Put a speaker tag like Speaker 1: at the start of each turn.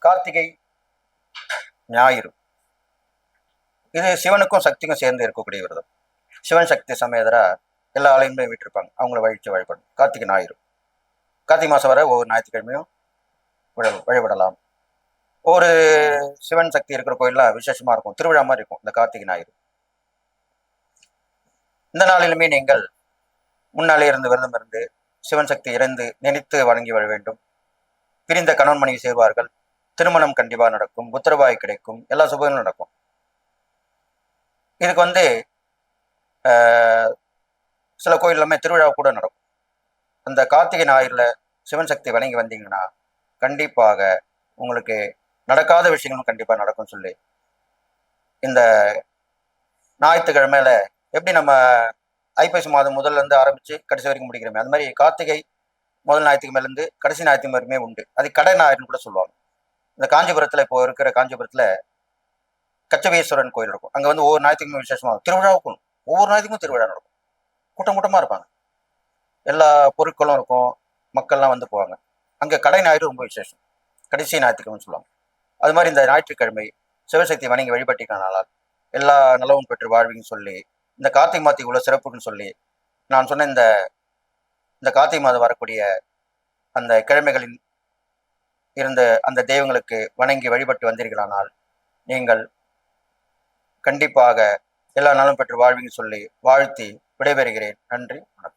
Speaker 1: கார்த்திகை ஞாயிறு இது சிவனுக்கும் சக்திக்கும் சேர்ந்து இருக்கக்கூடிய விரதம். சிவன் சக்தி சமேதரா எல்லா ஆலயங்களுமே விட்டிருப்பாங்க, அவங்கள வழித்து வழிபடும். கார்த்திகை ஞாயிறு கார்த்திகை மாதம் வர ஒவ்வொரு ஞாயிற்றுக்கிழமையும் வழிபடலாம். ஒரு சிவன் சக்தி இருக்கிற கோயில்லாம் விசேஷமா இருக்கும், திருவிழா மாதிரி இருக்கும் இந்த கார்த்திகை ஞாயிறு. இந்த நாளிலுமே நீங்கள் முன்னாலே இருந்து விரதம் இருந்து சிவன் சக்தி இறந்து நினைத்து வணங்கி வர வேண்டும். பிரிந்த கணவன் மனைவி சேர்வார்கள், திருமணம் கண்டிப்பாக நடக்கும், புத்திரவாய் கிடைக்கும், எல்லா சுபங்களும் நடக்கும். இதுக்கு சில கோயில் எல்லாமே திருவிழா கூட நடக்கும். அந்த கார்த்திகை ஞாயிறுல சிவன் சக்தி வணங்கி வந்தீங்கன்னா கண்டிப்பாக உங்களுக்கு நடக்காத விஷயங்களும் கண்டிப்பாக நடக்கும் சொல்லி, இந்த ஞாயிற்றுக்கிழமையில எப்படி நம்ம ஐப்பசி மாதம் முதல்ல இருந்து ஆரம்பிச்சு கடைசி வரைக்கும் முடிக்கிறோமே, அது மாதிரி கார்த்திகை முதல் ஞாயிற்றுக்கு மேலேருந்து கடைசி ஞாயிற்று வரைக்குமே உண்டு. அது கடை ஞாயிறுன்னு கூட சொல்லுவாங்க. இந்த காஞ்சிபுரத்தில் இப்போ இருக்கிற காஞ்சிபுரத்தில் கச்சவீஸ்வரன் கோயில் இருக்கும். அங்கே ஒவ்வொரு ஞாயிற்றுக்குமே விசேஷமாக திருவிழாவுக்கும் ஒவ்வொரு ஞாயிற்றுக்கும் திருவிழா நடக்கும். கூட்டம் கூட்டமாக இருப்பாங்க, எல்லா பொருட்களும் இருக்கும், மக்கள்லாம் வந்து போவாங்க. அங்கே கடை ஞாயிறு ரொம்ப விசேஷம், கடைசி ஞாயிற்றுக்கிழமைன்னு சொல்லுவாங்க. அது மாதிரி இந்த ஞாயிற்றுக்கிழமை சிவசக்தி வணங்கி வழிபட்டிருக்கனால எல்லா நலவும் பெற்று வாழ்வின்னு சொல்லி, இந்த கார்த்திகை மாதத்துக்கு உள்ள சிறப்புன்னு சொல்லி நான் சொன்ன இந்த கார்த்திகை மாதம் வரக்கூடிய அந்த கிழமைகளில் இருந்த அந்த தெய்வங்களுக்கு வணங்கி வழிபட்டு வந்தீர்களானால் நீங்கள் கண்டிப்பாக எல்லா நாளும் பெற்று வாழ்வின்னு சொல்லி வாழ்த்தி விடைபெறுகிறேன். நன்றி, வணக்கம்.